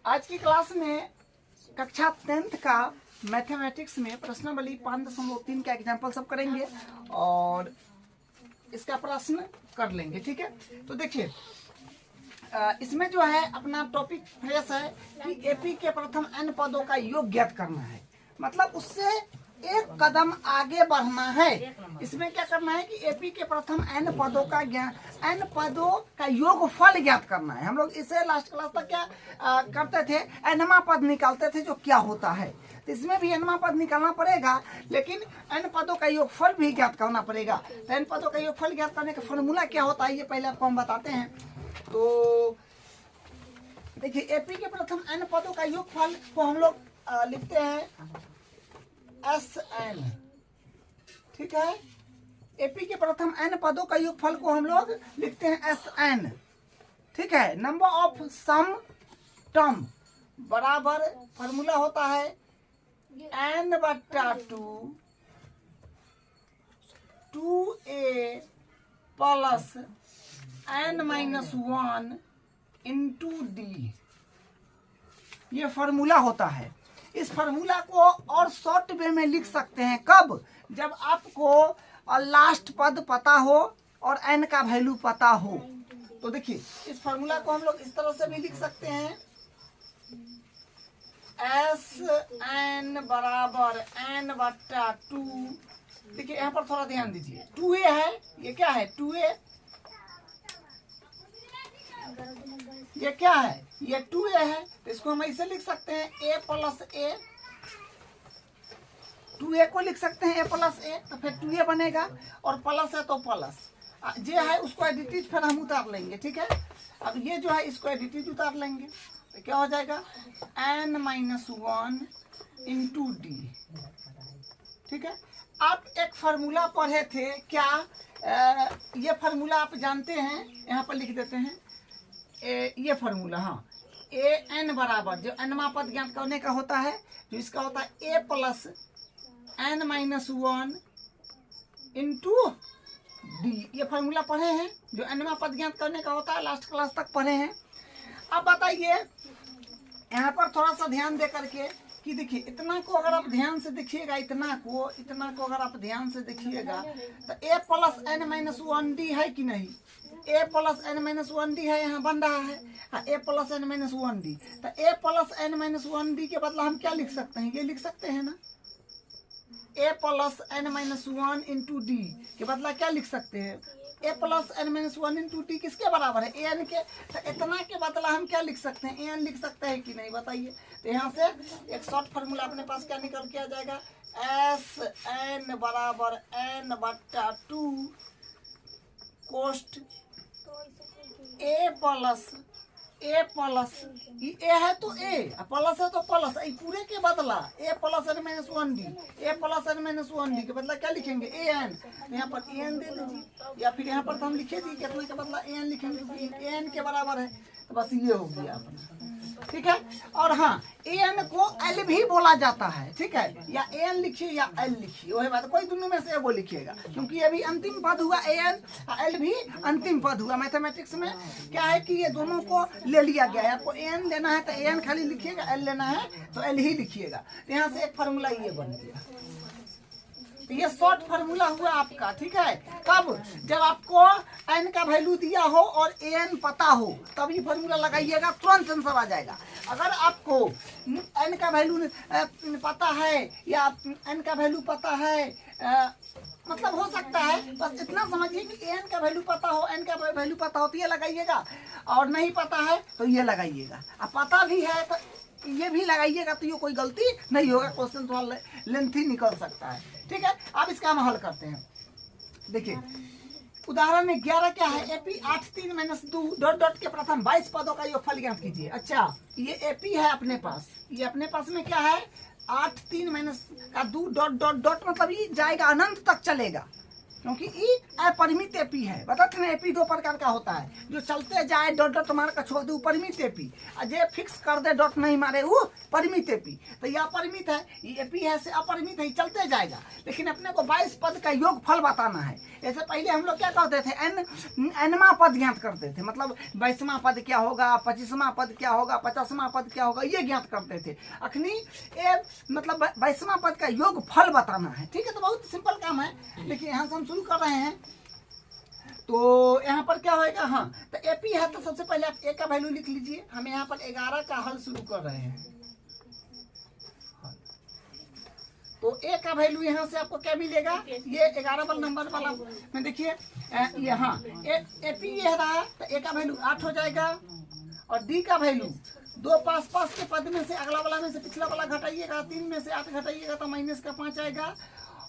आज की क्लास में कक्षा 10th का मैथमेटिक्स में प्रश्नावली 5.3 का एग्जाम्पल सब करेंगे और इसका प्रश्न कर लेंगे। ठीक है, तो देखिए इसमें जो है अपना टॉपिक फ्रेश है कि एपी के प्रथम n पदों का योग ज्ञात करना है, मतलब उससे एक कदम आगे बढ़ना है। इसमें क्या करना है कि एपी के प्रथम n पदों का n पदों का योगफल ज्ञात करना है। हम लोग इसे लास्ट क्लास तक क्या करते थे, nवां पद निकालते थे जो क्या होता है। तो इसमें भी nवां पद निकालना पड़ेगा, लेकिन n पदों का योगफल भी ज्ञात करना पड़ेगा। तो n पदों का योगफल ज्ञात करने का फॉर्मूला क्या होता है ये पहले आपको हम बताते हैं। तो देखिए एपी के प्रथम n पदों का योगफल को हम लोग लिखते हैं Sn। ठीक है, एपी के प्रथम n पदों का योगफल को हम लोग लिखते हैं Sn। ठीक है, नंबर ऑफ सम टर्म बराबर फॉर्मूला होता है n/2 2a plus n-1 into D. ये फॉर्मूला होता है। इस फार्मूला को और शॉर्ट वे में लिख सकते हैं कब, जब आपको लास्ट पद पता हो और n का वैल्यू पता हो। तो देखिए इस फार्मूला को हम लोग इस तरह से भी लिख सकते हैं Sn बराबर n/2। देखिए यहाँ पर थोड़ा ध्यान दीजिए, 2a है, ये क्या है 2a, ये क्या है ये 2a है। तो इसको हम ऐसे लिख सकते हैं a प्लस a, 2a को लिख सकते हैं a प्लस a, तो फिर 2a बनेगा और प्लस है तो प्लस जे है उसको एडिटिव फिर हम उतार लेंगे। ठीक है, अब ये जो है इसको एडिटिव उतार लेंगे तो क्या हो जाएगा n-1 इंटू डी। ठीक है, आप एक फार्मूला पढ़े थे क्या, ये फार्मूला आप जानते हैं, यहाँ पर लिख देते हैं ये फार्मूला। हाँ, ए एन बराबर जो nवां पद ज्ञात करने का होता है, जो इसका होता है a plus n-1 into D. ये फार्मूला पढ़े हैं, जो nवां पद ज्ञात करने का होता है, लास्ट क्लास तक पढ़े हैं। अब बताइए यहाँ पर थोड़ा सा ध्यान दे करके कि देखिए इतना को अगर आप ध्यान से देखिएगा, इतना को अगर आप ध्यान से देखिएगा तो a प्लस n-1 डी है कि नहीं, a प्लस n-1 डी है, यहाँ बन रहा है a प्लस n-1 डी। तो a प्लस n-1 डी के बदला हम क्या लिख सकते हैं, ये लिख सकते हैं ना, a plus n-1 into D के बदला क्या लिख सकते हैं, a plus n-1 into D किसके बराबर है, an के। तो इतना के बदला हम क्या लिख सकते हैं, an लिख सकते हैं कि नहीं बताइए। तो यहाँ से एक शॉर्ट फार्मूला अपने पास क्या निकल के आ जाएगा, Sn बराबर n/2 कोष्ट a प्लस ये a है तो a प्लस है तो प्लस, पूरे के बदला a plus n-1 D, a plus n-1 D के बदला क्या लिखेंगे an। यहाँ पर an दे दीजिए, या फिर यहाँ पर तो हम लिखे दी कितने के बदला an लिखेंगे, क्योंकि an के बराबर है। तो बस ये हो गया अपना। ठीक है, और हाँ an को l भी बोला जाता है। ठीक है, या an लिखिए या l लिखिए, वही बात, कोई दोनों में से एगो लिखिएगा, क्योंकि ये भी अंतिम पद हुआ an, l भी अंतिम पद हुआ। मैथमेटिक्स में क्या है कि ये दोनों को ले लिया गया है। आपको an लेना है तो an खाली लिखिएगा, l लेना है तो l ही लिखिएगा। तो यहाँ से एक फार्मूला ये बन गया। तो ये शॉर्ट फार्मूला हुआ आपका। ठीक है, कब, जब आपको n का वैल्यू दिया हो और an पता हो तब ये फार्मूला लगाइएगा, तुरंत आंसर आ जाएगा। अगर आपको n का वैल्यू पता है या n का वैल्यू पता है, मतलब हो सकता है, बस इतना समझिए कि n का वैल्यू पता हो, n का वैल्यू पता हो तो ये लगाइएगा, और नहीं पता है तो ये लगाइएगा। अब पता भी है तो ये भी लगाइएगा, तो ये कोई गलती नहीं होगा, क्वेश्चन थोड़ा लेंथी निकल सकता है। ठीक है, अब इसका हम हल करते हैं। देखिए उदाहरण में 11 क्या है, एपी 8 3 - 2 डॉट डॉट के प्रथम 22 पदों का योगफल ज्ञात कीजिए। अच्छा, ये एपी है अपने पास, ये अपने पास में क्या है 8 3 - 2 डॉट डॉट डॉट, मतलब ये जाएगा अनंत तक चलेगा, क्योंकि ई अपरिमित एपी है। बताते ना एपी दो प्रकार का होता है, जो चलते जाए डॉट डॉट मार कर छोड़ दे वो परिमित एपी, और जो फिक्स कर दे डॉट नहीं मारे वो परिमित एपी। तो ये अपरिमित है, ये एपी है से अपरिमित है, चलते जाएगा। लेकिन अपने को 22 पद का योग फल बताना है। ऐसे पहले हम लोग क्या करते थे, एनवा पद ज्ञात करते थे, मतलब 22वां पद क्या होगा, 25वां पद क्या होगा, 50वां पद क्या होगा, ये ज्ञात करते थे। अखनी ये मतलब 22वां पद का योग फल बताना है। ठीक है, तो बहुत सिंपल काम है। देखिए यहाँ से हम शुरू कर रहे हैं, तो यहाँ पर क्या होएगा, हाँ तो एपी है तो सबसे पहले आप ए का वैल्यू लिख लीजिए। हम यहाँ पर 11 का हल शुरू कर रहे हैं, तो ए का वैल्यू यहाँ से आपको क्या मिलेगा, ये 11 वाला नंबर वाला में देखिए यहाँ एपी ये रहा, तो ए का वैल्यू 8 हो जाएगा, और डी का वैल्यू 2 पास पास के पद में से अगला वाला में से पिछला वाला घटाइएगा, 3 में से 8 घटाइएगा तो माइनस का 5 आएगा।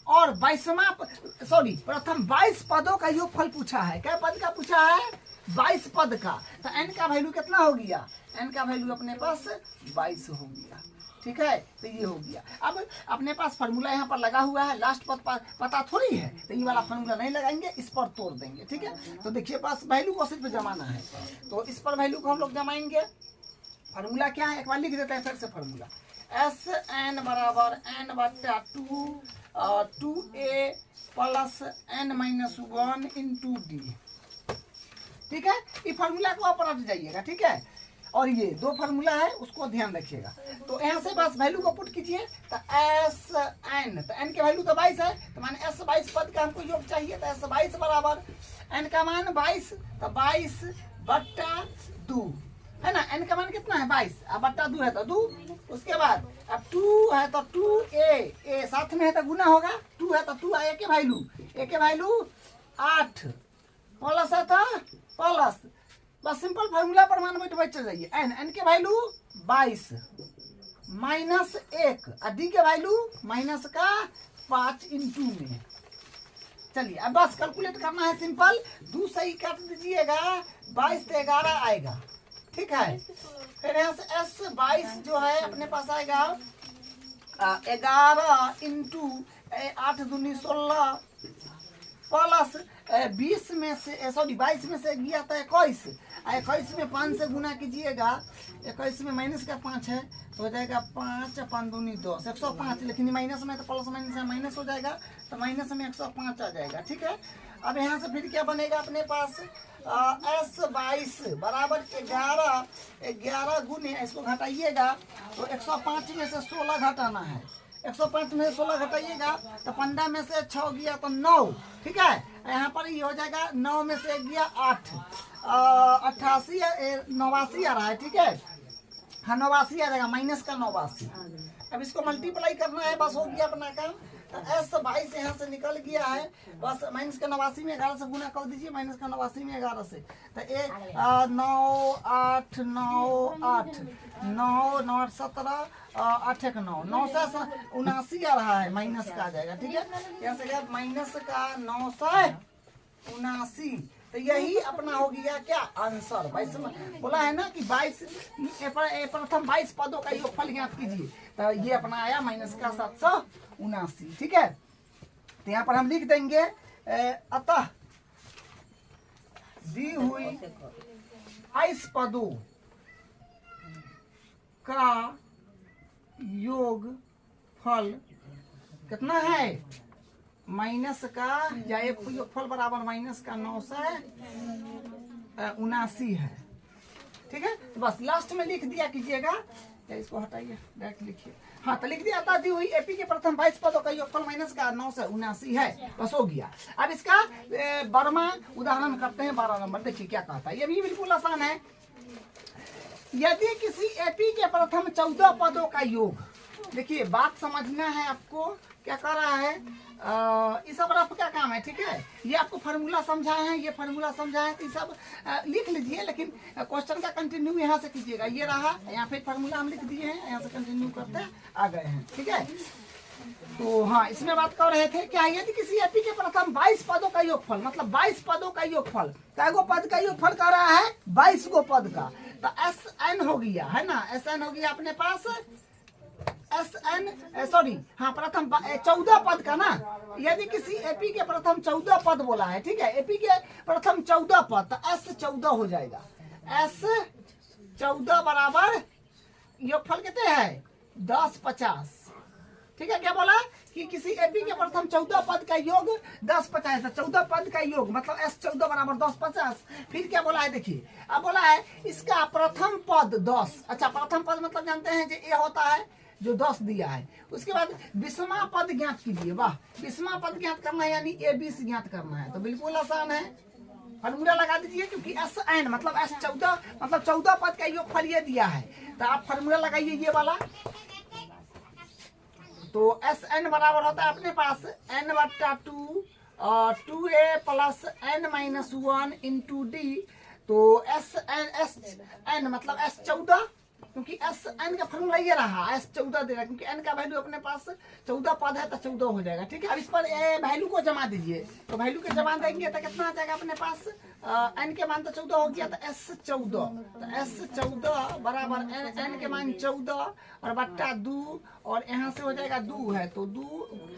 और 22 पदों का योगफल पूछा है। क्या पद का पूछा है, 22 पद का। तो एन का वैल्यू कितना हो गया, एन का वैल्यू अपने पास 22 हो गया। ठीक है, तो ये हो गया। अब अपने पास फार्मूला यहाँ पर लगा हुआ है, लास्ट पद पता थोड़ी है, तो ये वाला फार्मूला नहीं लगाएंगे, इस पर तोड़ देंगे। ठीक है, तो देखिए पास वैल्यू को सिर्फ जमाना है, तो इस पर वैल्यू को हम लोग जमाएंगे। फार्मूला क्या है, एक बार लिख देते हैं फिर से फार्मूला, एस एन बराबर एन बट्टा 2a plus n minus 1 into D. ठीक है, ये फार्मूला को आप रट जाइएगा। ठीक है, और ये दो फार्मूला है उसको ध्यान रखिएगा। तो यहाँ से बस वैल्यू को पुट कीजिए, तो एस एन, तो एन के वैल्यू तो 22 है, तो माने एस 22 पद का हमको योग चाहिए, तो एस 22 बराबर एन का मान 22, तो 22 बट्टा 2 है ना, एन का मान कितना है 22, अब बट्टा 2 है तो 2, उसके बाद अब 2 है तो 2a साथ में है तो गुना होगा, 2 है तो 2 ए के वैल्यू 8 प्लस है तो प्लस, बस सिंपल फार्मूला पर मान बैठ जाइए। एन के वैल्यू 22 माइनस 1 और डी के वैल्यू माइनस का 5 इंटू में। चलिए अब बस कैलकुलेट करना है, सिंपल 2 सही काट दीजिएगा, 22 से 11 आएगा। ठीक है, फिर यहाँ से एस 22 जो है अपने पास आएगा 11 इंटू 8 दूनी 16 प्लस 22 में से गया था 21 में 5 से गुना कीजिएगा, 21 में माइनस का 5 है तो हो जाएगा 5 5 दूनी 10 105, लेकिन माइनस में तो प्लस माइनस में माइनस हो जाएगा, तो माइनस में 105 आ जाएगा। ठीक है, अब यहाँ से फिर क्या बनेगा अपने पास, एस 22 बराबर 11 गुने, इसको घटाइएगा तो 105 में से 16 घटाना है, 105 में से 16 घटाइएगा तो 15 में से 6 गया तो 9। ठीक है, यहाँ पर ये हो जाएगा 9 में से गया 8, 88 89 आ रहा है। ठीक है, हाँ 89 आ जाएगा, माइनस का 89। अब इसको मल्टीप्लाई करना है, बस हो गया अपना काम। तो एस 22 यहाँ से निकल गया है, बस माइनस का 89 में 11 से गुना कर दीजिए, माइनस का 89 में 11 से, तो 9 8 9 8 9 9 17 8 1 9 9 से 79 आ रहा है, माइनस का आ जाएगा। ठीक है, यहाँ से गया माइनस का 979, तो यही अपना हो गया क्या आंसर। 22 बोला है ना कि 22 प्रथम 22 पदों का योगफल ज्ञात कीजिए, तो ये अपना आया माइनस का 779। ठीक है, तो यहाँ पर हम लिख देंगे अतः दी हुई 22 पदों का योगफल कितना है, माइनस का या एक योगफल बराबर माइनस का 979 है। ठीक है, तो बस लास्ट में लिख दिया कीजिएगा, इसको हटाइए डायरेक्ट लिखिए, हाँ तो लिख दिया था दी हुई एपी के प्रथम 22 पदों का योगफल माइनस का 979 है, बस हो गया। अब इसका 12वां उदाहरण करते हैं, 12 नंबर। देखिए क्या कहता है, ये भी बिल्कुल आसान है। यदि किसी एपी के प्रथम 14 पदों का योग, देखिए बात समझना है आपको, क्या कर रहा है, ये सब रफ का काम है। ठीक है, ये आपको फार्मूला समझाए हैं, ये फार्मूला समझाए तो ये सब लिख लीजिए, लेकिन क्वेश्चन का कंटिन्यू यहाँ से कीजिएगा। ये रहा, यहाँ पे फार्मूला हम लिख दिए हैं, यहाँ से कंटिन्यू करते आ गए हैं। ठीक है, तो हाँ इसमें बात कर रहे थे क्या, यदि किसी एपी के प्रथम 22 पदों का योगफल, मतलब 22 पदों का योगफल, कैगो पद का योगफल कर रहा है 22 गो पद का, तो एस एन हो गया है ना, एस एन हो गया अपने पास एस एन सॉरी हाँ प्रथम 14 पद का ना, यदि किसी एपी के प्रथम 14 पद बोला है, ठीक है, एपी के प्रथम 14 पद, तो एस 14 हो जाएगा। एस 14 बराबर योगफल कितने हैं 10 50, ठीक है। क्या बोला कि किसी एपी के प्रथम 14 पद का योग 10 50 है, तो 14 पद का योग मतलब एस 14 बराबर 10 50। फिर क्या बोला है देखिए, अब बोला है इसका प्रथम पद 10, अच्छा प्रथम पद मतलब जानते हैं जो ए होता है जो 10 दिया है। उसके बाद 20वां पद ज्ञात कीजिए, वाह 20वां पद ज्ञात करना है यानी ए 20 ज्ञात करना है, तो बिल्कुल आसान है, फॉर्मूला लगा दीजिए, क्योंकि एस एन मतलब एस 14 मतलब 14 पद का योगफल ये दिया है, तो आप फॉर्मूला लगाइए ये वाला। तो एस एन बराबर होता है अपने पास एन बट्टा 2 a plus N minus 1 into D. तो एस एन मतलब एस 14, क्योंकि एस एन का फॉर्मूला ये रहा, एस 14 दे रहा है, क्योंकि एन का वैल्यू अपने पास 14 पद है तो 14 हो जाएगा, ठीक है। अब इस पर वैल्यू को जमा दीजिए, तो वैल्यू के जमा देंगे तो कितना आ जाएगा अपने पास, एन के मान तो 14 हो गया, तो एस 14, तो एस 14 बराबर एन के मान 14 और बट्टा 2, और यहाँ से हो जाएगा 2 है तो 2,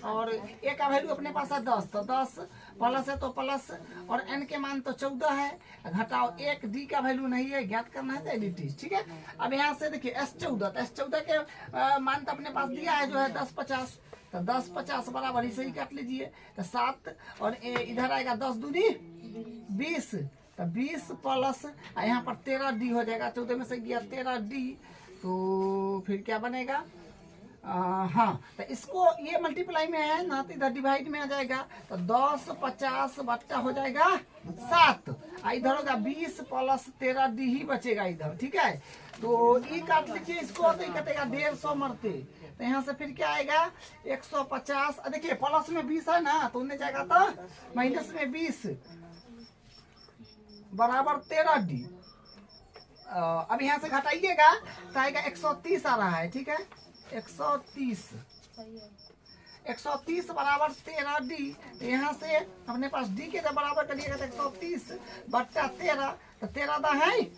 और ए का वैल्यू अपने पास है 10, तो 10 प्लस है तो प्लस, और एन के मान तो 14 है, घटाओ 1, डी का वैल्यू नहीं है, ज्ञात करना है तो एडिटी, ठीक है। अब यहाँ से देखिए एस 14, तो एस 14 के मान तो अपने पास दिया है जो है 10 50, तो 10 50 बराबर इसे ही काट लीजिए, तो 7, और इधर आएगा 10 दूनी 20, तो 20 प्लस यहाँ पर 13 डी हो जाएगा, 14 में से गया 13 डी, तो फिर क्या बनेगा, हाँ तो इसको ये मल्टीप्लाई में है ना, तो इधर डिवाइड में आ जाएगा, तो 10 50 बट्टा हो जाएगा 7, इधर होगा 20 प्लस 13 डी ही बचेगा इधर, ठीक है। तो ये काट लीजिए इसको, तो ये कटेगा 150 मरते, तो यहाँ से फिर क्या आएगा 150, देखिए प्लस में 20 है ना, तो उन्हें जाएगा तो माइनस में 20 बराबर 13 डी। अब यहाँ से घटाइएगा तो आएगा 130 आ रहा है, ठीक है, 130 बराबर 13 डी, तो यहाँ से अपने पास डी के जब बराबर करिएगा तो 130 बट्टा 13, तो 13 दा है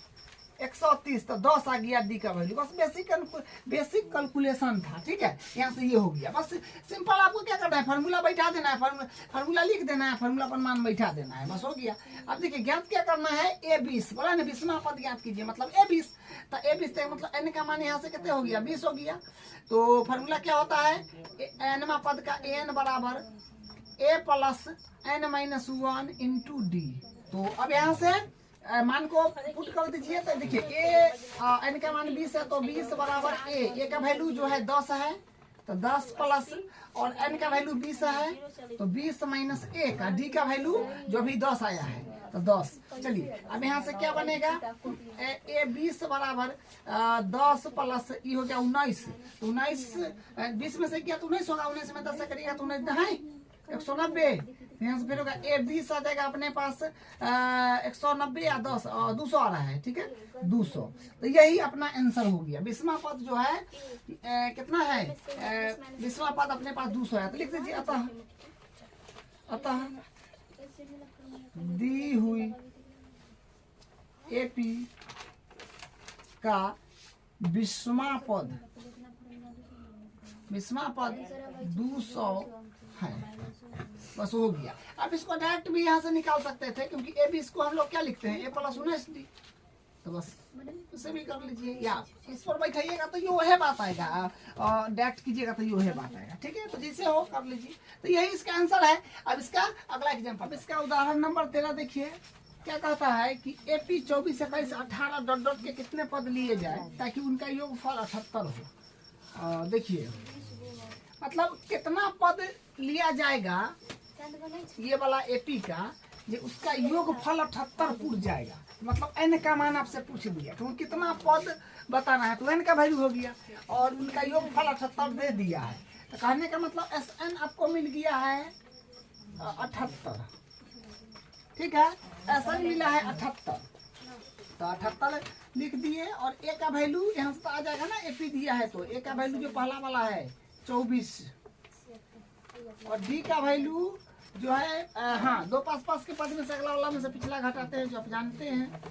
130, तो 10 आ गया डी का वैल्यू, बस बेसिक कैलकुलेशन था, ठीक है। यहाँ से ये हो गया, बस सिंपल, आपको क्या करना है फार्मूला बैठा देना है, फार्मूला लिख देना है, फार्मूला पर मान बैठा देना है, बस हो गया। अब देखिए ज्ञात क्या करना है, ए 20 बोला ना, 20वां पद ज्ञात कीजिए, मतलब ए 20, तो ए 20 मतलब एन का मान यहाँ से कितने हो गया 20 हो गया, तो फार्मूला क्या होता है एनवा पद का एन बराबर A plus N minus 1 into D. तो अब यहाँ से मान को पुट कर दीजिए, तो देखिए एन का मान 20 है, तो 20 बराबर ए का वैल्यू जो है 10 है, तो 10 प्लस, और एन का वैल्यू 20 है, तो 20 माइनस ए का डी का वैल्यू जो भी 10 आया है, तो 10। चलिए अब यहाँ से क्या बनेगा, ए 20 बराबर 10 प्लस ई हो गया 19, तो 19 20 में से क्या तो 19 होगा, 19 में 10 से करिएगा तो 19 है 190, यहाँ से फिर होगा ए 20 आ जाएगा अपने पास 190 या 10 200 आ रहा है, ठीक है 200, तो यही अपना आंसर हो गया। 20वां पद जो है कितना है, 20वां पद अपने पास 200 है, तो लिख दीजिए अतः दी हुई एपी का 20वां पद 200 है, बस हो गया। अब इसको डायरेक्ट भी यहाँ से निकाल सकते थे, क्योंकि ए 20 को हम लोग क्या लिखते हैं, ए प्लस 19 डी, तो बस इसे भी कर लीजिए, या इस पर बैठाइएगा तो यो है बात आएगा, और डायरेक्ट कीजिएगा तो यो है बात आएगा, ठीक है। तो जैसे हो कर लीजिए, तो यही इसका आंसर है। अब इसका अगला एग्जाम्पल, इसका उदाहरण नंबर 13 देखिए, क्या कहता है कि एपी 24 21 18 डॉट के कितने पद लिए जाए ताकि उनका योगफल 78 हो। देखिए मतलब कितना पद लिया जाएगा ये वाला एपी का, ये उसका योगफल 78 पूछ जाएगा, मतलब एन का मान आपसे पूछ दिया तो कितना पद बताना है, तो एन का वैल्यू हो गया और उनका योगफल 78 दे दिया है, तो कहने का मतलब एस एन आपको मिल गया है 78, ठीक है, एस एन मिला है 78, तो 78 लिख दिए, और ए का वैल्यू यहाँ से आ जाएगा ना, एपी दिया है तो ए का वैल्यू जो पहला वाला है 24, और डी का वैल्यू जो है हाँ 2 पास के पद में से अगला वाला में से पिछला घटाते हैं जो आप जानते हैं,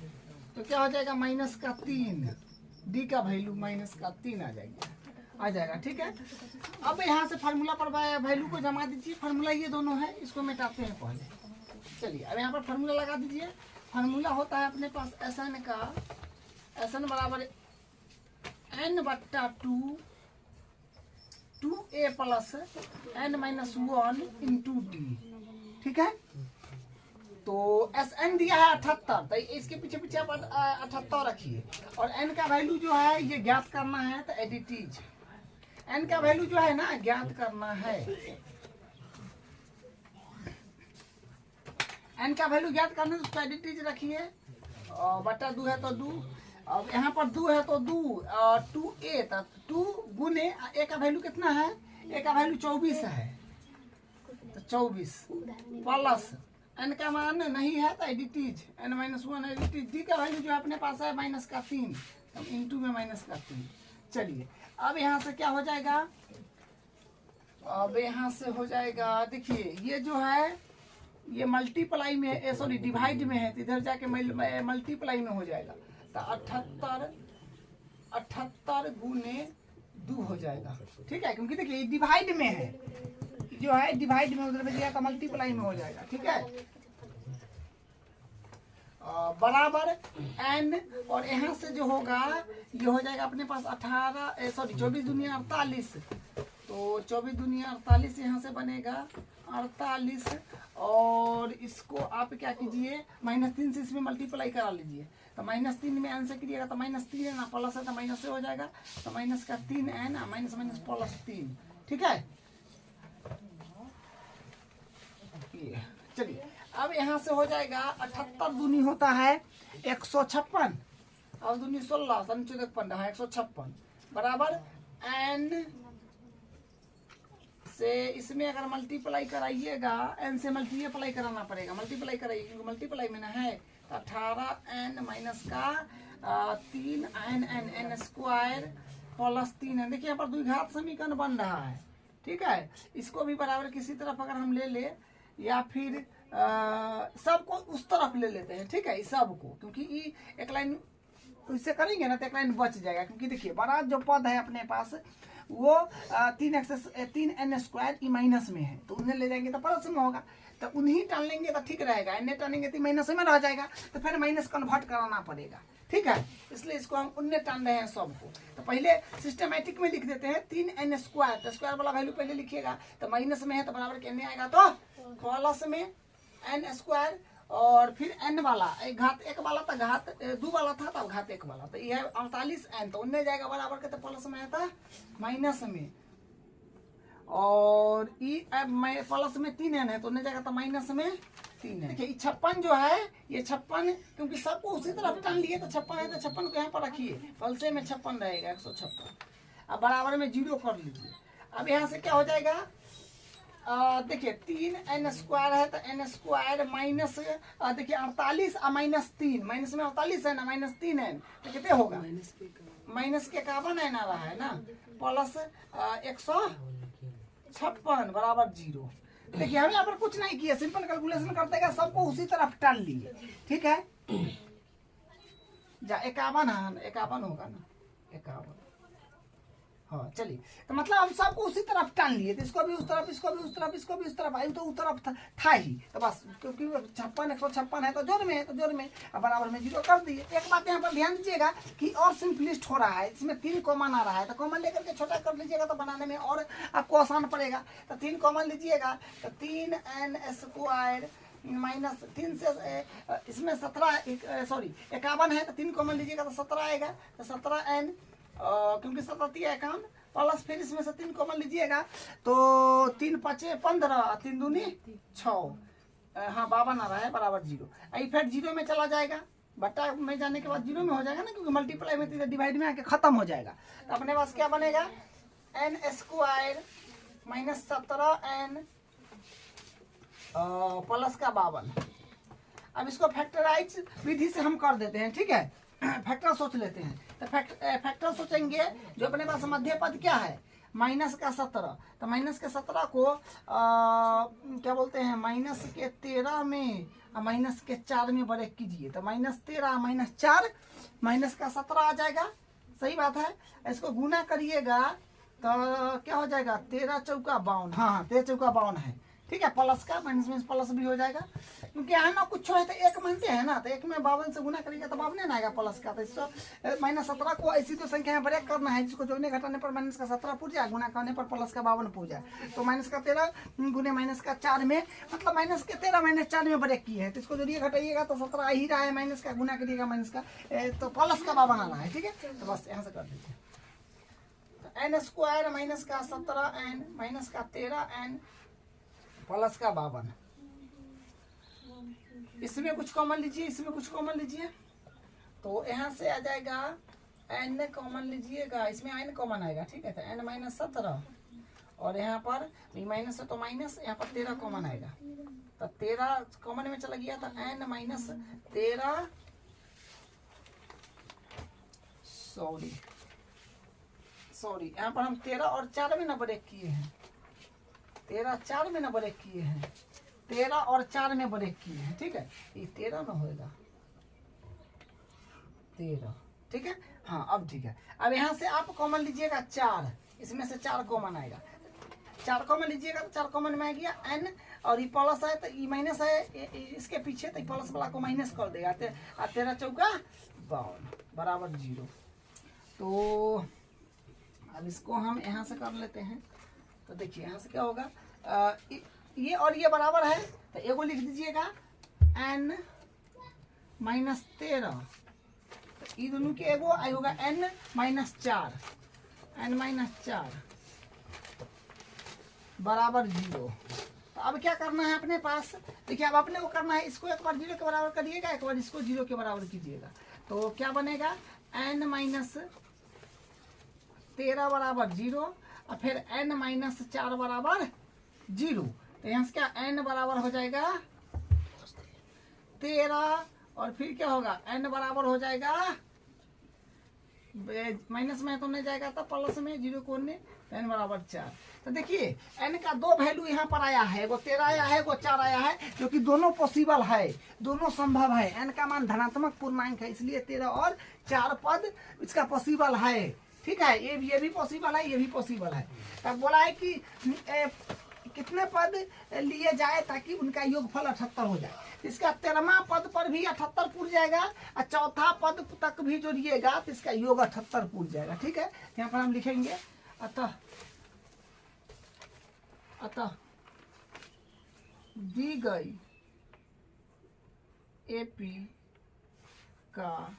तो क्या हो जाएगा -3, डी का वैल्यू -3 आ जाएगा। आ जाएगा। ठीक है, अब यहाँ से फार्मूला पर वैल्यू को जमा दीजिए। फार्मूला ये दोनों है, इसको मिटाते हैं पहले। चलिए अब यहाँ पर फार्मूला लगा दीजिए। फार्मूला होता है अपने पास एन का, एन बराबर n/2 2a plus n-1 into D. ठीक है, तो एस एन दिया है 78, तो इसके पीछे पीछे आप 78 रखिए। और एन का वैल्यू जो है ये ज्ञात करना है, तो एडिटीज एन का वैल्यू जो है ना ज्ञात करना है। एन का वैल्यू ज्ञात करना है, उसको एडिटीज रखिए। बटा 2 है तो 2, अब यहाँ पर 2 है तो 2, 2a, तो 2 गुने ए का वैल्यू कितना है, ए का वैल्यू 24 है, तो 24 प्लस एन का मान नहीं है तो एडिटीज n-1 एडिटीज। डी का वैल्यू जो अपने पास है -3, तो इंटू में -3। चलिए अब यहाँ से क्या हो जाएगा, अब यहाँ से हो जाएगा, देखिए ये जो है ये मल्टीप्लाई में, सॉरी डिवाइड में है, तो इधर जाके मल्टीप्लाई में हो जाएगा। तो 78 गुने 2 हो जाएगा। ठीक है, क्योंकि देखिए डिवाइड में है, जो है डिवाइड में, उधर में दिया तो मल्टीप्लाई में हो जाएगा। ठीक है, बराबर n, और यहाँ से जो होगा ये हो जाएगा अपने पास 24 दुनिया 48, तो 24 दुनिया 48 यहाँ से बनेगा 48, और इसको आप क्या कीजिए -3 से इसमें मल्टीप्लाई करा लीजिए। तो -3 में n से कीजिएगा तो -3 है ना, प्लस है तो माइनस से हो जाएगा, तो माइनस का 3n माइनस +3। ठीक है, चलिए अब यहाँ से हो जाएगा 78 दूनी होता है 156, और दूनी 16, 156 बराबर n से इसमें अगर मल्टीप्लाई कराइएगा, n से मल्टीप्लाई कराना पड़ेगा, मल्टीप्लाई कराइए क्योंकि मल्टीप्लाई में ना है। तो 18n माइनस का 3n n square plus 3n। देखिए यहाँ पर द्विघात समीकरण बन रहा है। ठीक है, इसको भी बराबर किसी तरफ अगर हम ले ले, या फिर सबको उस तरफ ले लेते हैं। ठीक है, सबको, क्योंकि ये एक लाइन इससे करेंगे ना तो एक लाइन बच जाएगा। क्योंकि देखिए बड़ा जो पद है अपने पास वो 3n स्क्वायर ई माइनस में है, तो उन्हें ले जाएंगे तो प्लस में होगा, तो उन्हीं टान लेंगे तो ठीक रहेगा। एन टानेंगे तो माइनस में रह जाएगा, तो फिर माइनस कन्वर्ट कराना पड़ेगा। ठीक है, इसलिए इसको हम उन्हें टान रहे हैं सबको। तो पहले सिस्टमैटिक में लिख देते हैं 3n स्क्वायर, तो स्क्वायर वाला वैल्यू पहले लिखिएगा, तो माइनस में है तो बराबर कहने आएगा तो प्लस में n स्क्वायर, और फिर n वाला घात 1 वाला था, घात 2 वाला था, तब घात 1 वाला, तो ये है 48n, तो उनमें जाएगा बराबर के, तो प्लस में आता माइनस में, और प्लस में 3n है तो उन्हें जाएगा तो माइनस में 3n। देखिए 56 जो है, ये 56 क्योंकि सबको उसी तरफ टान लिए, तो 56 है तो 56 को यहाँ पर रखिए, फलसे में 56 रहेगा 156। अब बराबर में 0 कर लीजिए। अब यहाँ से क्या हो जाएगा, देखिए 3n स्क्वायर है तो n स्क्वायर माइनस, देखिए 48 -3, माइनस में 48 है ना, -3n, तो कितने होगा, माइनस के 51n आ रहा है ना, प्लस 156 बराबर 0। देखिए हम यहाँ पर कुछ नहीं किया, सिंपल कैलकुलेशन करते हैं, सबको उसी तरफ टाल लिए। ठीक है, जा 51 है, 51 होगा ना, 51। हाँ चलिए, तो मतलब हम सबको उसी तरफ टान लिए, तो इसको भी उस तरफ, इसको भी उस तरफ, इसको भी उस तरफ, आई तो उस तरफ था ही, तो बस क्योंकि 56 156 है तो जोड़ में है, तो जोड़ में अब बराबर में 0 कर दिए। एक बात यहाँ पर ध्यान दीजिएगा कि और सिंपलिस्ट हो रहा है, इसमें 3 कॉमन आ रहा है, तो कॉमन लेकर के छोटा कर लीजिएगा तो बनाने में और आपको आसान पड़ेगा। तो 3 कॉमन लीजिएगा, तो 3n स्क्वायर माइनस 3 से इसमें 17 सॉरी 51 है, तो 3 कॉमन लीजिएगा तो 17 आएगा, तो 17n, क्योंकि 17 51 प्लस फिर इसमें से 3 कॉमन लीजिएगा, तो 3 5 15, 3 दूनी 6, हाँ 52 आ रहा है बराबर 0। इफेक्ट 0 में चला जाएगा, बट्टा में जाने के बाद 0 में हो जाएगा ना, क्योंकि मल्टीप्लाई में डिवाइड में आके खत्म हो जाएगा। तो अपने पास क्या बनेगा, n square minus 17n plus का 52। अब इसको फैक्टराइज विधि से हम कर देते हैं। ठीक है, फैक्टर सोच लेते हैं, तो फैक्टर सोचेंगे, जो अपने पास मध्य पद क्या है, माइनस का 17, तो माइनस के 17 को क्या बोलते हैं, माइनस के 13 में और माइनस के 4 में ब्रेक कीजिए, तो -13 -4 माइनस का 17 आ जाएगा। सही बात है, इसको गुना करिएगा तो क्या हो जाएगा 13 चौका 52। हाँ 13 चौका 52 है, ठीक है। प्लस का माइनस में प्लस भी हो जाएगा, क्योंकि यहाँ ना कुछ है तो एक मानते हैं ना, तो एक में 52 से गुना करेगा तो 52 ना आएगा प्लस का। तो इसको -17 को ऐसी तो संख्या में ब्रेक करना है जिसको जोड़ने घटाने पर माइनस का 17 पूछ जाए, गुना करने पर प्लस का 52 पूछ जाए। तो माइनस का 13 गुने माइनस का 4 में, मतलब माइनस के 13 माइनस 4 में ब्रेक किए हैं, तो इसको जोड़िए घटाइएगा तो 17 आ ही रहा है, माइनस का गुना करिएगा माइनस का तो प्लस का 52 आ रहा है, ठीक है। तो बस यहाँ से कर दीजिए, एन स्क्वायर माइनस का 17 एन माइनस का 13 एन प्लस का 52। इसमें कुछ कॉमन लीजिए, इसमें कुछ कॉमन लीजिए, तो यहाँ से आ जाएगा एन कॉमन लीजिएगा, इसमें एन कॉमन आएगा, ठीक है। तो एन माइनस 17 और यहाँ पर माइनस है तो माइनस, यहाँ पर 13 कॉमन आएगा, तो 13 कॉमन में चला गया, तो एन माइनस 13 सॉरी यहाँ पर हम 13 और 4 में ना ब्रेक किए हैं, 13 4 में ना ब्रेक किए हैं, 13 और 4 में ब्रेक किए हैं, ठीक है। ये 13 ना होएगा 13, ठीक है। हाँ अब ठीक है। अब यहाँ से आप कॉमन लीजिएगा 4, इसमें से 4 कॉमन आएगा, 4 कॉमन लीजिएगा तो 4 कॉमन में आ गया एन, और ये प्लस है तो ये माइनस है इसके पीछे, तो प्लस वाला को माइनस कर देगा, 13 चौका 52 बराबर 0। तो अब इसको हम यहाँ से कर लेते हैं, तो देखिए यहाँ से क्या होगा, ये और ये बराबर है, तो एगो लिख दीजिएगा n माइनस 13, तो ये दोनों के एगो आई होगा n माइनस 4 बराबर 0। तो अब क्या करना है अपने पास, देखिए अब अपने को करना है, इसको एक बार 0 के बराबर करिएगा, एक बार इसको 0 के बराबर कीजिएगा, तो क्या बनेगा n माइनस 13 बराबर 0 और फिर n माइनस 4 बराबर 0। तो यहाँ से क्या n बराबर हो जाएगा 13 और फिर क्या होगा n बराबर हो जाएगा, माइनस में तो नहीं जाएगा तो प्लस में 0 को ने, n बराबर 4। तो देखिए n का 2 वैल्यू यहाँ पर आया है, वो 13 आया है, वो 4 आया है, जो कि दोनों पॉसिबल है, दोनों संभव है। n का मान धनात्मक पूर्णांक है, इसलिए 13 और 4 पद इसका पॉसिबल है, ठीक है। ये भी पॉसिबल है, ये भी पॉसिबल है। तब बोला है कि कितने पद लिए जाए ताकि उनका योगफल 78 हो जाए। इसका 13वां पद पर भी 78 पूछ जाएगा और चौथा पद तक भी जोड़िएगा तो इसका योग 78 पूछ जाएगा, ठीक है। यहाँ पर हम लिखेंगे अतः दी गई एपी का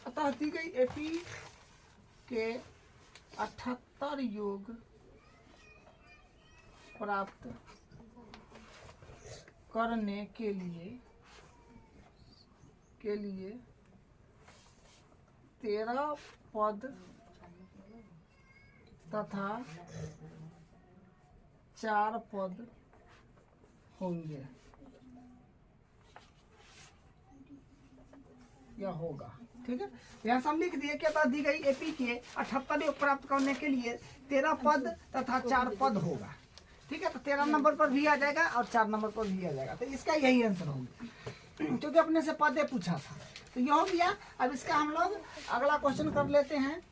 अतः दी गई एपी के 78 योग प्राप्त करने के लिए 13 पद तथा 4 पद होंगे या होगा, ठीक है। यहाँ से हम लिख दिए क्या दी गई एपी के 78 योग प्राप्त करने के लिए 13 पद तथा 4 पद होगा, ठीक है। तो 13 नंबर पर भी आ जाएगा और 4 नंबर पर भी आ जाएगा, तो इसका यही आंसर होगा, क्योंकि अपने से पद पूछा था। तो ये हो गया। अब इसका हम लोग अगला क्वेश्चन कर लेते हैं।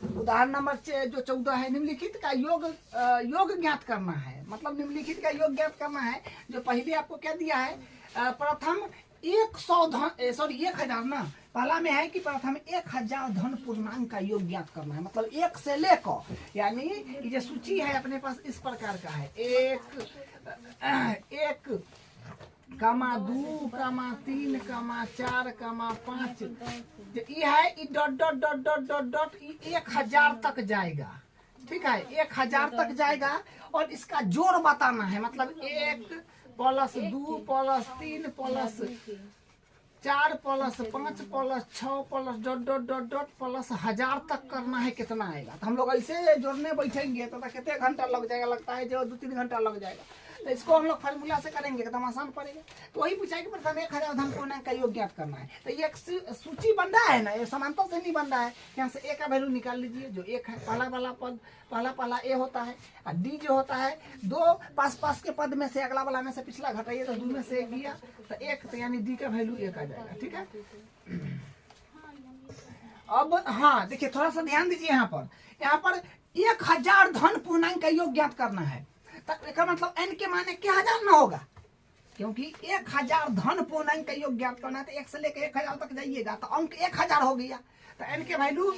उदाहरण नंबर जो 14 है, निम्नलिखित का योग ज्ञात करना है। मतलब निम्नलिखित का योग ज्ञात करना है, जो पहले आपको क्या दिया है, प्रथम 1000 ना, पहला में है कि प्रथम 1000 धन पूर्णांक का योग ज्ञात करना है। मतलब 1 से लेकर, यानी ये जो सूची है अपने पास इस प्रकार का है, 1, 2, 3, 4, 5, ये है, ये dot dot dot dot dot dot 1000 तक जाएगा, ठीक है। 1000 तक जाएगा और इसका जोड़ बताना है। मतलब 1 + 2 + 3 + 4 + 5 + 6 + dot dot dot dot plus 1000 तक करना है, कितना आएगा। तो हम लोग ऐसे जोड़ने बैठेंगे तो कितने घंटा लग जाएगा, लगता है जो 2-3 घंटा लग जाएगा। तो इसको हम लोग फार्मूला से करेंगे एकदम आसान पड़ेगा। तो वही पूछा कि प्रथम 1000 धन पूर्णांक का योग ज्ञात करना है। तो ये एक सूची बन रहा है ना, ये समांतर से नहीं बन रहा है। यहाँ से ए का वैल्यू निकाल लीजिए, जो एक है पहला वाला पद, पहला ए होता है, और डी जो होता है दो पास के पद में से अगला वाला में से पिछला घटाइए तो 2 में से 1 गया तो 1, तो यानी डी का वैल्यू 1 आ जाएगा। ठीक है, अब हाँ देखिए थोड़ा सा ध्यान दीजिए, यहाँ पर 1000 धन पूर्णांक का योग ज्ञात करना है। तो इसका मतलब n के माने क्या 1000 ना होगा, क्योंकि 1000 धन पूर्णांक का योग ज्ञात करना है तो 1 से लेकर 1000 तक जाइएगा तो अंक 1000 हो गया। तो n के वैल्यू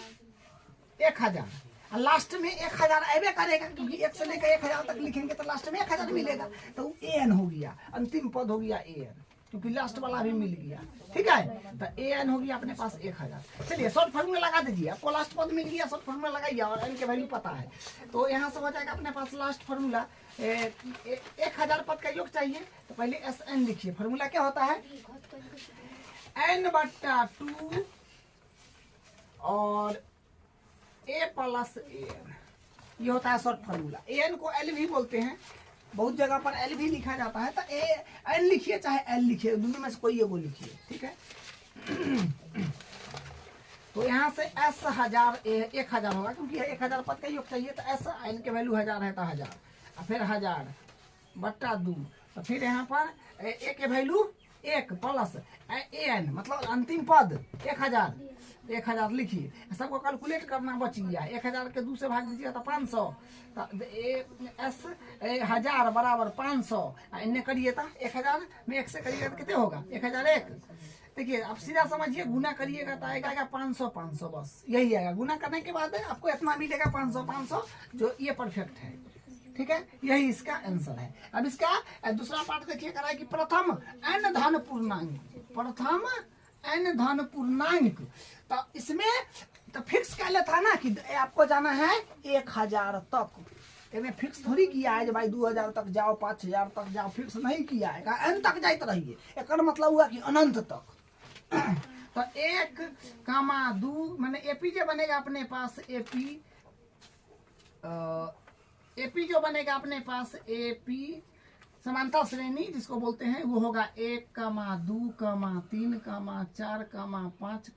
1000 और लास्ट में 1000 ऐबे करेगा, क्योंकि 1 से लेकर 1000 तक लिखेंगे तो लास्ट में 1000 मिलेगा। तो an हो गया, अंतिम पद हो गया an, क्योंकि लास्ट वाला भी मिल गया। ठीक है, तो an हो गया अपने पास 1000। चलिए शॉर्ट फॉर्मूला लगा दीजिए, आपको लास्ट पद मिल गया, शॉर्ट फॉर्मूला लगाइए और n के वैल्यू पता है। तो यहाँ से हो जाएगा अपने पास लास्ट फॉर्मूला 1000 पद का योग चाहिए। तो पहले SN लिखिए, फॉर्मूला क्या होता है n/2 और a + an, ये होता है शॉर्ट फॉर्मूला। an को l भी बोलते हैं, बहुत जगह पर एल भी लिखा जाता है। तो एन लिखिए चाहे एल लिखिए, दोनों में से कोई एगो लिखिए। ठीक है, तो यहाँ से एस 1000 होगा, क्योंकि 1000 पद का योग चाहिए। तो एस एन के वैल्यू 1000 है तो 1000 और फिर 1000/2, तो फिर यहाँ पर ए के वैल्यू 1 प्लस एन मतलब अंतिम पद 1000 लिखिए। सबको कैलकुलेट करना बच गया, 1000 के 2 से भाग दीजिएगा तो 500, तो एस 1000 बराबर 500 इन्हें करिए तो 1000 में 1 से करिएगा तो कितने होगा 1001। देखिए आप सीधा समझिए, गुना करिएगा तो आएगा 500, बस यही आएगा। गुना करने के बाद आपको इतना मिलेगा 500, जो ये परफेक्ट है। ठीक है, यही इसका आंसर है। अब इसका दूसरा पार्ट देखिए करा है कि प्रथम n धन पूर्णांक, तो इसमें तो फिक्स कर लेता है ना कि आपको जाना है 1000 तक। इसमें फिक्स थोड़ी किया है जो भाई 2000 तक जाओ, 5000 तक जाओ, फिक्स नहीं किया है। n तक जाते रहिए, एक मतलब हुआ कि अनंत तक। तो 1,2 मैंने एपी जो बनेगा अपने पास एपी जो बनेगा अपने पास एपी समांतर श्रेणी जिसको बोलते हैं, वो होगा 1,2, 3, 4, 5 ...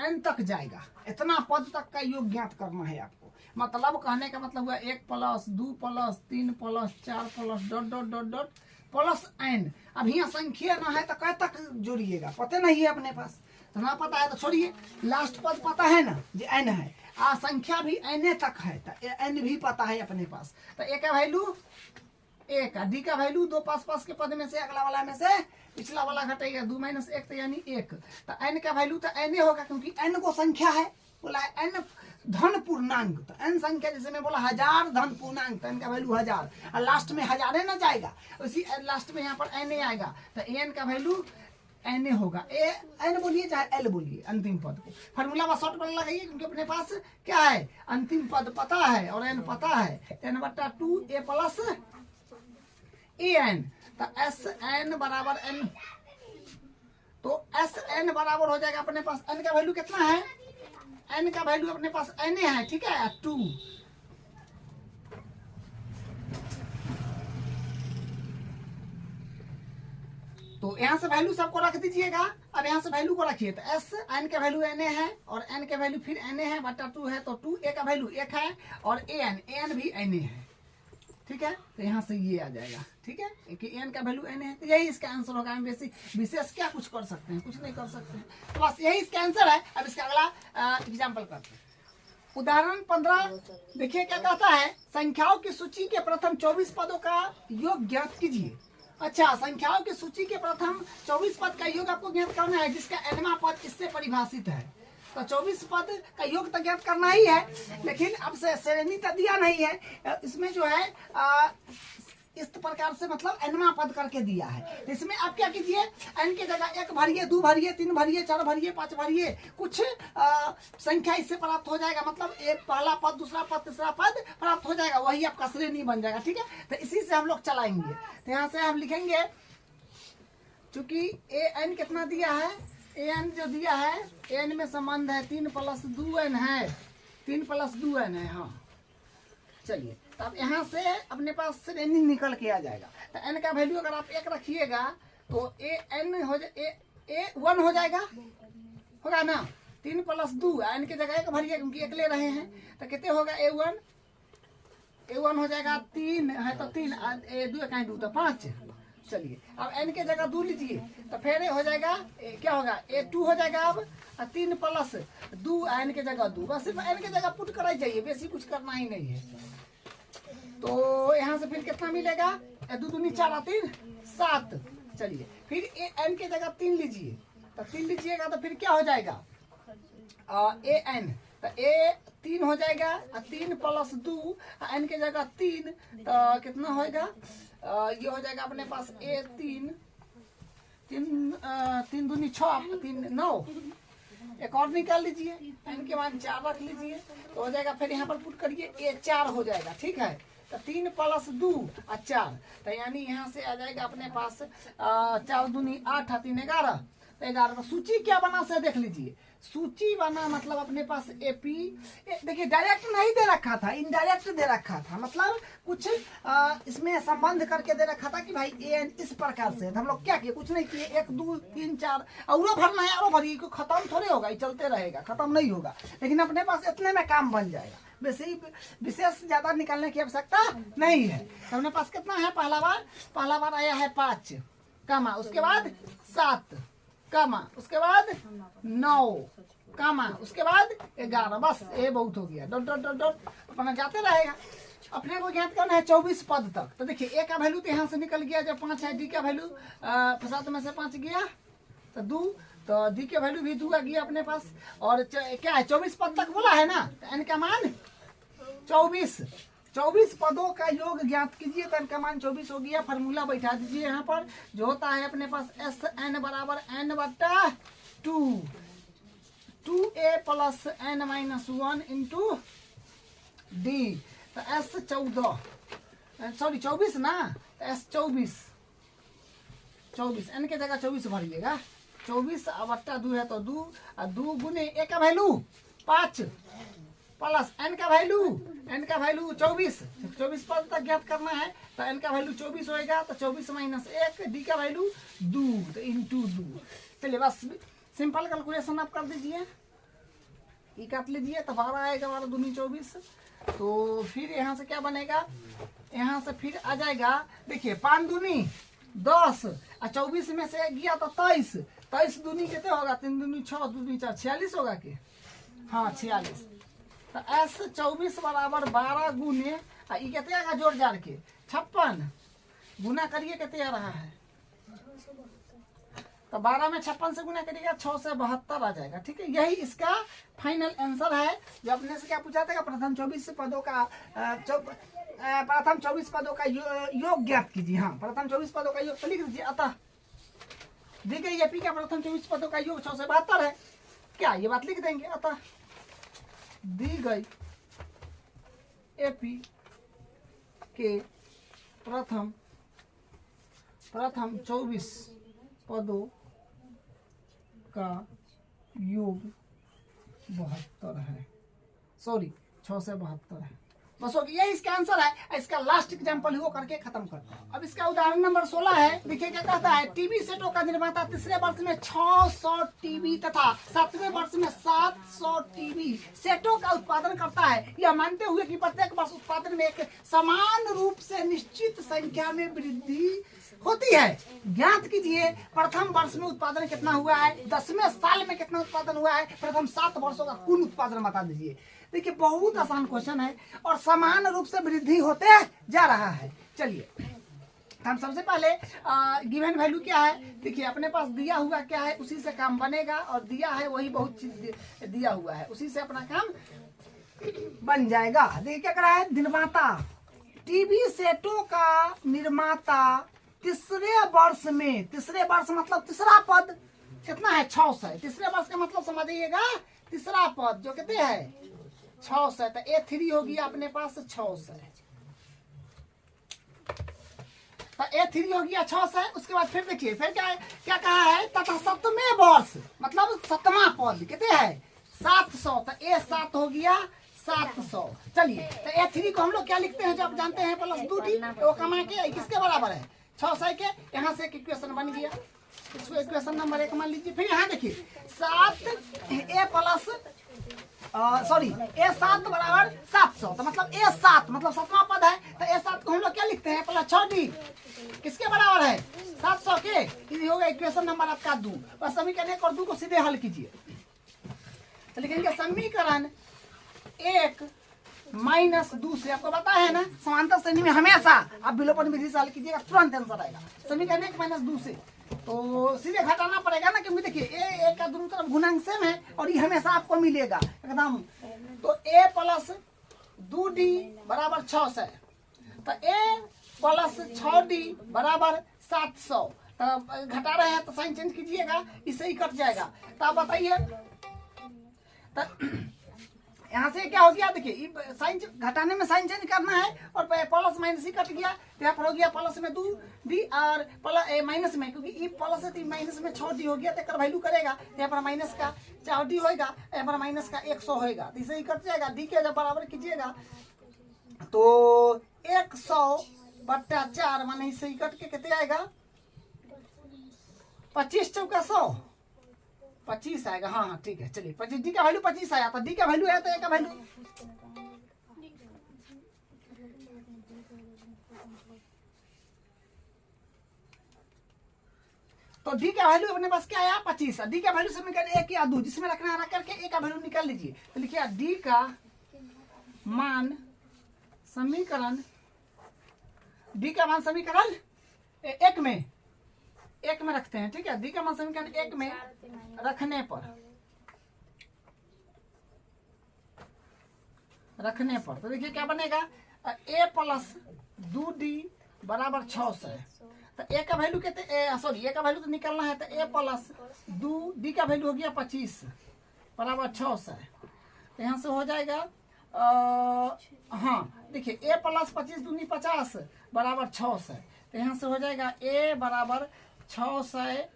n तक जाएगा। इतना पद तक का योग ज्ञात करना है आपको। मतलब कहने का मतलब हुआ 1 + 2 + 3 + 4 + n। अब यहाँ संख्या ना है तो कै तक जोड़िएगा, पता नहीं है अपने पास। तो ना पता है तो छोड़िए, लास्ट पद पता है ना जो n है, संख्या भी n तक है तो n भी पता है अपने पास। तो a का वैल्यू 1, डी का वैल्यू 2 पास के पद में से अगला वाला में से पिछला वाला घटेगा 2 - 1 तो यानी 1। तो n का वैल्यू तो n होगा, क्योंकि n को संख्या है, बोला है n धन पूर्णांक। तो n संख्या जैसे मैं बोला 1000 धन पूर्णांक, तो n का वैल्यू 1000 और लास्ट में 1000 ना जाएगा, उसी लास्ट में यहाँ पर n आएगा। तो n का वैल्यू n होगा। n बोलिए चाहे l बोलिए, अंतिम पद को फार्मूला में शॉर्ट पर लगाइए, क्योंकि अपने पास क्या है अंतिम पद पता है और n पता है। n/2 a + an, तो SN बराबर n, तो SN बराबर हो जाएगा अपने पास n का वैल्यू कितना है, n का वैल्यू अपने पास n है। ठीक है, 2। तो यहाँ से वैल्यू सबको रख दीजिएगा। अब यहाँ से वैल्यू को रखिए, तो एस n का वैल्यू n है और n का वैल्यू फिर n है बटा 2 है, तो 2a का वैल्यू 1 है और an भी n है। ठीक है, तो यहाँ से ये आ जाएगा। ठीक है, कि n का वैल्यू n है, तो यही इसका आंसर होगा। हम विशेष क्या कुछ कर सकते हैं, कुछ नहीं कर सकते हैं। तो बस यही इसका आंसर है। अब इसका अगला एग्जाम्पल करते हैं। उदाहरण 15 देखिए क्या कहता है, संख्याओं की सूची के प्रथम 24 पदों का योग ज्ञात कीजिए। अच्छा, संख्याओं की सूची के प्रथम 24 पद का योग आपको ज्ञात करना है, जिसका nवां पद इससे परिभाषित है। तो 24 पद का योग तो ज्ञात करना ही है, लेकिन अब से श्रेणी तो दिया नहीं है इसमें, जो है इस प्रकार से मतलब nवां पद करके दिया है। तो इसमें आप क्या कीजिए, n की जगह 1 भरिए, 2 भरिए, 3 भरिए, 4 भरिए, 5 भरिए, कुछ संख्या इससे प्राप्त हो जाएगा। मतलब एक पहला पद, दूसरा पद, तीसरा पद प्राप्त हो जाएगा, वही आपका श्रेणी बन जाएगा। ठीक है, तो इसी से हम लोग चलाएंगे। तो यहाँ से हम लिखेंगे, चूंकि an कितना दिया है, an जो दिया है, n में संबंध है 3 + 2n है, 3 + 2n है। हाँ चलिए, तो अब यहाँ से अपने पास से n निकल के आ जाएगा। तो n का वैल्यू अगर आप 1 रखिएगा तो an हो जाए a 1 हो जाएगा, होगा ना। 3 + 2 n की जगह 1 भरिए क्योंकि 1 ले रहे हैं। तो कितने होगा a1 हो जाएगा 3 है तो 3 2 कहीं 2 तो 5। चलिए अब n की जगह 2 लीजिए तो फिर हो जाएगा क्या होगा a2 हो जाएगा। अब 3 + 2 n की जगह 2, बस सिर्फ n की जगह पुट कराई जाइए, बेसी कुछ करना ही नहीं है। तो यहाँ से फिर कितना मिलेगा 2 दूनी 4 3 7। चलिए फिर n की जगह 3 लीजिए, तो 3 लीजिएगा तो फिर क्या हो जाएगा an, तो a 3 हो जाएगा 3 + 2 n की जगह 3 तो कितना होएगा ये हो जाएगा अपने पास a 3 दूनी 6 3 9। एक और निकाल लीजिए, n के मान 4 रख लीजिए तो हो जाएगा। फिर यहाँ पर पुट करिए a 4 हो जाएगा, ठीक है। तो 3 + 2 और 4 तो यानी यहाँ से आ जाएगा अपने पास 4 दूनी 8 3 11। तो 11 तो सूची क्या बना से देख लीजिए। सूची बना मतलब अपने पास एपी, देखिए डायरेक्ट नहीं दे रखा था, इनडायरेक्ट दे रखा था, मतलब कुछ इसमें संबंध करके दे रखा था कि भाई एन इस प्रकार से। हम लोग क्या किए, कुछ नहीं किए, 1 2 3 4 और भरना है और भरिए, को खत्म थोड़े होगा, ये चलते रहेगा, खत्म नहीं होगा। लेकिन अपने पास इतने में काम बन जाएगा, विशेष ज्यादा निकालने की आवश्यकता नहीं है। तो अपने पास कितना है, पहला बार आया है 5 कामा, उसके बाद 7 कामा, उसके बाद 9 कामा, उसके बाद 11, बस ये बहुत हो गया। डॉट डॉट डॉट डॉट अपना जाते रहेगा। अपने को ज्ञात करना है 24 पद तक। तो देखिए ए का वैल्यू तो यहाँ से निकल गया, जब 5 है, डी का वैल्यू 7 में से 5 गया तो 2, तो डी का वैल्यू भी 2 आ गया अपने पास। और क्या है 24 पद तक बोला है ना, तो एन का मान 24 पदों का योग ज्ञात कीजिए। तो इनका मान 24 हो गया। फार्मूला बैठा दीजिए यहाँ पर, जो होता है अपने पास एस एन बराबर n/2 2a + n-1 into D. तो एस 24 ना, तो एस 24 एन के जगह 24 भरिएगा। 24/2 है तो 2 और 2 गुने ए का वैल्यू 5 प्लस एन का वैल्यू 24 पद तक ज्ञात करना है। तो एन का वैल्यू 24 होएगा, तो 24 - 1, डी का वैल्यू 2 तो इंटू 2। चलिए बस सिंपल कैलकुलेशन आप कर दीजिए, ये काट लीजिए तो 12 आएगा, 12 दूनी 24। तो फिर यहाँ से क्या बनेगा, यहाँ से फिर आ जाएगा, देखिए 5 दूनी 10 और 24 में से गया तो 23 दूनी कितने होगा, 3 दूनी 6 दूनी 4 46 होगा कि हाँ 46। तो एस 24 बराबर 12 गुने ये कितने आएगा जोड़ जाड़ के 56 गुना करिए कितने आ रहा है, तो 12 में 56 से गुना करिएगा 6 से 72 आ जाएगा। ठीक है, यही इसका फाइनल आंसर है। जो अपने से क्या पूछा था, प्रथम 24 पदों का योग ज्ञात कीजिए। हाँ, प्रथम 24 पदों का योग तो लिख दीजिए। अतः दी गई एपी का प्रथम 24 पदों का योग 6 से 72 है। क्या ये बात लिख देंगे, अतः दी गई एपी के प्रथम 24 पदों का योग 72 है, सॉरी 6 से 72 है। बस हो गया, इसका आंसर है। इसका लास्ट एग्जांपल ही वो करके खत्म करते हैं। अब इसका उदाहरण नंबर 16 है। देखिए क्या कहता है, टीवी सेटों का निर्माता तीसरे वर्ष में 600 टीवी तथा 7वें वर्ष में 700 टीवी सेटों का उत्पादन करता है, यह मानते हुए कि प्रत्येक वर्ष उत्पादन में एक समान रूप से निश्चित संख्या में वृद्धि होती है। ज्ञात कीजिए प्रथम वर्ष में उत्पादन कितना हुआ है, 10वें साल में कितना उत्पादन हुआ है, प्रथम 7 वर्षों का कुल उत्पादन बता दीजिए। देखिए बहुत आसान क्वेश्चन है और समान रूप से वृद्धि होते जा रहा है। चलिए हम सबसे पहले गिवन वैल्यू क्या है, देखिए अपने पास दिया हुआ क्या है, उसी से काम बनेगा। और दिया है वही बहुत चीज दिया हुआ है, उसी से अपना काम बन जाएगा। देखिए क्या कर रहा है, निर्माता टीवी सेटों का निर्माता तीसरे वर्ष में, तीसरे वर्ष मतलब तीसरा पद कितना है 600 है। तीसरे वर्ष का मतलब समझिएगा तीसरा पद जो कितने है 600, तो A3 हो गया अपने पास 600, तो A3 हो गया 600। उसके बाद फिर देखिए फिर क्या कहा है, तथा 7वें वर्ष मतलब 7वां पद कितने है 700, तो A7 हो गया 700। चलिए तो A3 को हम लोग क्या लिखते हैं जब जानते हैं प्लस 2D, वो कमा के किसके बराबर है 600 के। यहाँ से एक इक्वेशन बन गया, इसको इक्वेशन नंबर 1 मान लीजिए। फिर यहाँ देखिए 7A प्लस A7 बराबर 700, तो मतलब A7 मतलब 7वां पद है, तो A7 को हम लोग क्या लिखते हैं प्लस 6D, किसके बराबर है 700 के। ये होगा इक्वेशन नंबर आपका 2। बस समीकरण 1 और 2 को सीधे हल कीजिए, तो लिखेंगे समीकरण 1 माइनस 2 से, आपको पता है ना समांतर श्रेणी में हमेशा आप विलोपन विधि से हल कीजिएगा, तुरंत आंसर आएगा। समीकरण 1 माइनस 2 से तो सीधे घटाना पड़ेगा ना, क्योंकि देखिए ए का दोनों तरफ गुणांक सेम है और ये हमेशा आपको मिलेगा एकदम। तो a प्लस 2D बराबर 600, तो a प्लस 6D बराबर 700। तो घटा रहे हैं तो साइन चेंज कीजिएगा, इससे ही कट जाएगा। तो आप बताइए तो यहाँ से क्या हो गया, देखिए साइन घटाने में साइन चेंज करना है और प्लस माइनस ही कट गया, तो यहाँ पर हो गया प्लस में 2D और माइनस में, क्योंकि ई प्लस है तो माइनस में 6D हो गया, तो वैल्यू करेगा, तो यहाँ पर माइनस का 4D होगा, यहाँ पर माइनस का 100 होगा, तो इसे ही कट जाएगा। डी के जब बराबर कीजिएगा तो 100/4 माने इसे ही कट के कितने आएगा 25 चौका 100, 25 आएगा। हाँ हाँ ठीक है, चलिए 25 डी का वैल्यू 25 आया, तो डी का वैल्यू है तो ए का वैल्यू तो डी का वैल्यू अपने पास क्या आया 25। डी का वैल्यू समीकरण 1 या 2 जिसमें रखना है रख करके ए का वैल्यू निकाल लीजिए। तो लिखिए डी का मान समीकरण, डी का मान समीकरण 1 में रखते हैं, ठीक है। डी का मान समीकरण 1 में रखने पर तो देखिए क्या बनेगा a प्लस 2D बराबर 600। तो ए का वैल्यू कहते ए का वैल्यू तो निकलना है, तो a प्लस 2D का वैल्यू हो गया 25 बराबर 600। तो यहाँ से हो जाएगा हाँ देखिए a प्लस 25 दूनी 50 बराबर 600। तो यहाँ से हो जाएगा a बराबर 600,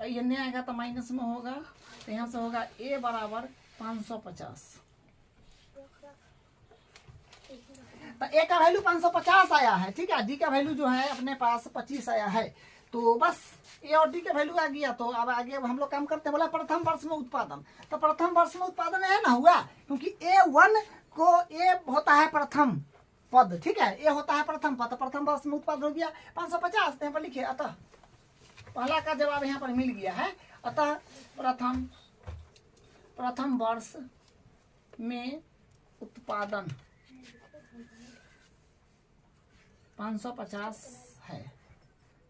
ये नहीं आएगा तो माइनस में होगा, तो यहाँ से होगा a बराबर 550। तो a का वैल्यू 550 आया है, ठीक है। d का वैल्यू जो है अपने पास 25 आया है, तो बस a और d का वैल्यू आ गया। तो अब आगे हम लोग काम करते हैं, बोला प्रथम वर्ष में उत्पादन। तो प्रथम वर्ष में उत्पादन है ना हुआ, क्योंकि A1 को a होता है प्रथम पद, ठीक है, a होता है प्रथम पद, तो प्रथम वर्ष में उत्पादन हो गया 550। यहाँ पर लिखिए अतः पहला का जवाब यहाँ पर मिल गया है। अतः प्रथम वर्ष में उत्पादन 550 है,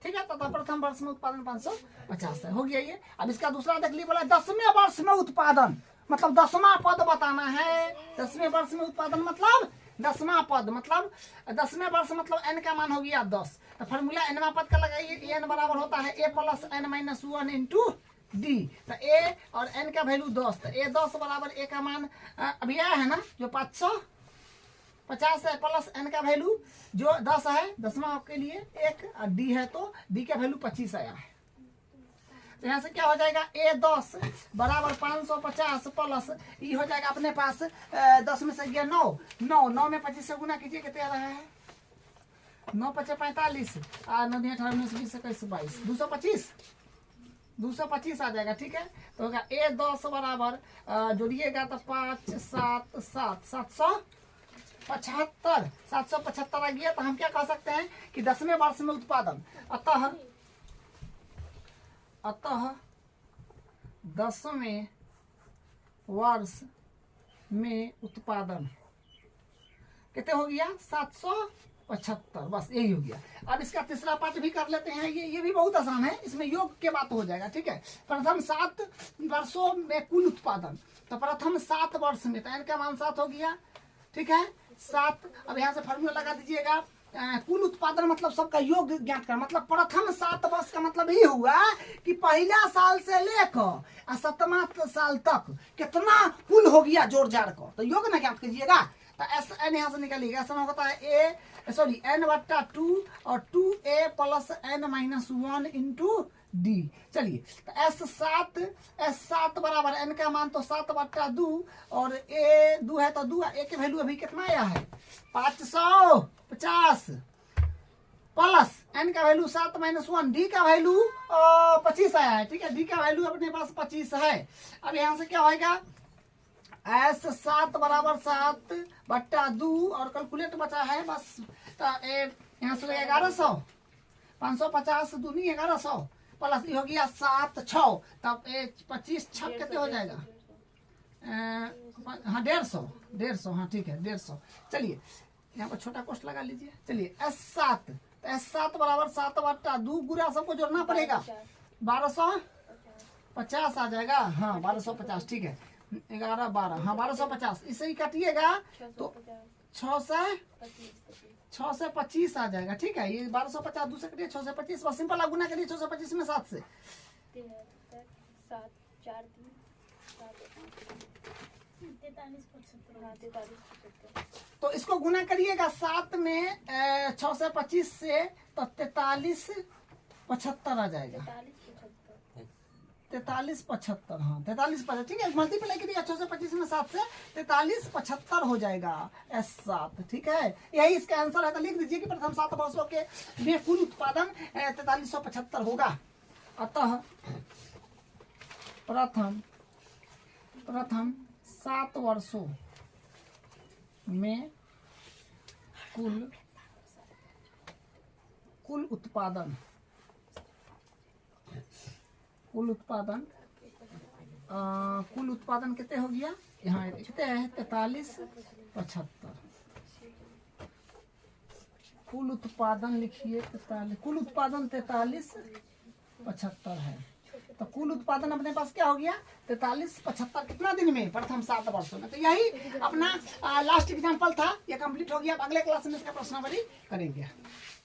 ठीक है। तथा प्रथम वर्ष में उत्पादन 550 है, हो गया ये। अब इसका दूसरा देख लीजिए, बोला 10वें वर्ष में उत्पादन, मतलब 10वां पद बताना है। 10वें वर्ष में उत्पादन मतलब 10वां पद, मतलब 10वें वर्ष मतलब n का मान हो गया 10। तो फॉर्मूला nवां पद का लगाइए, n बराबर होता है a plus n minus 1 into D. तो a और n का वैल्यू 10, तो a 10 बराबर a का मान अभी आया है ना जो 550 है, प्लस n का वैल्यू जो 10 है, 10वां के लिए 1 और d है, तो d का वैल्यू 25 आया है। तो यहाँ से क्या हो जाएगा a 10 बराबर 550 प्लस ये हो जाएगा अपने पास 10 में से गया 9 में 25 से गुना कीजिए, कितने आ रहा है 9 5 45 और 9 18 19 20 21 22 225 आ जाएगा, ठीक है। तो होगा a 10 बराबर जोड़िएगा तो 5 7 7 775 आ गया। तो हम क्या कह सकते हैं कि 10वें वर्ष में उत्पादन, अतः 10वें वर्ष में उत्पादन कितने हो गया 775, बस यही हो गया। अब इसका तीसरा पार्ट भी कर लेते हैं, ये भी बहुत आसान है, इसमें योग के बात हो जाएगा, ठीक है। प्रथम 7 वर्षों में कुल उत्पादन, तो प्रथम 7 वर्ष में, तो n का मान 7 हो गया, ठीक है 7। अब यहाँ से फॉर्मूला लगा दीजिएगा, कुल उत्पादन मतलब सबका योग ज्ञात कर, मतलब प्रथम 7 वर्ष का मतलब ये हुआ कि पहला साल से लेकर 7वां साल तक कितना कुल हो गया जोड़ जाड़ को, तो योग ना ज्ञात कीजिएगा। तो एस एन यहाँ से निकालिएगा, ऐसा होता है सॉरी n बट्टा 2 और 2a plus n minus 1 into D. चलिए तो S7 बराबर n का मान तो 7 बट्टा 2 और a 2 है तो 2, a की वैल्यू अभी कितना आया है 550 प्लस n का वैल्यू 7 माइनस 1, डी का वैल्यू 25 आया है। ठीक है, डी का वैल्यू अपने पास 25 है। अब यहाँ से क्या होगा S7 बराबर 7 बट्टा 2 और कैलकुलेट बचा है बस यहाँ से 1100, 550 दूनी 1100 प्लस ये हो गया 7 6, तब 25 6 कितने हो जाएगा हाँ 150, हाँ ठीक है 150। चलिए यहाँ पर छोटा कोष्ट लगा लीजिए। चलिए S7, तो S7 बराबर 7 बट्टा 2 गुना सबको जोड़ना पड़ेगा 1250 आ जाएगा। हाँ 1250 ठीक है, 11 12 हाँ 1250, इसे ही काटिएगा तो 6 से 25 आ जाएगा। ठीक है, ये 1250 दूसरे कटिए 6 से 25, बस सिंपल गुना करिए 6 से 25 में 7 से 43 तो इसको गुना करिएगा 7 में 6 से 25 से तो 43 75 आ जाएगा 43 75 हाँ 43 75 ठीक है, मल्टीप्लाई करिए 6 से 25 में 7 से 43 75 हो जाएगा S7। ठीक है, यही इसका आंसर है। तो लिख दीजिए कि प्रथम 7 वर्षों के में कुल उत्पादन 4375 होगा। अतः प्रथम 7 वर्षों में कुल उत्पादन कितने हो गया यहाँ कितने है 43 75। कुल उत्पादन लिखिए 43, कुल उत्पादन 43 75 है। तो कुल उत्पादन अपने पास क्या हो गया 43 75 कितना दिन में प्रथम 7 वर्षों में। तो यही अपना लास्ट एग्जाम्पल था, ये कंप्लीट हो गया। अब अगले क्लास में इसका प्रश्नावली करेंगे।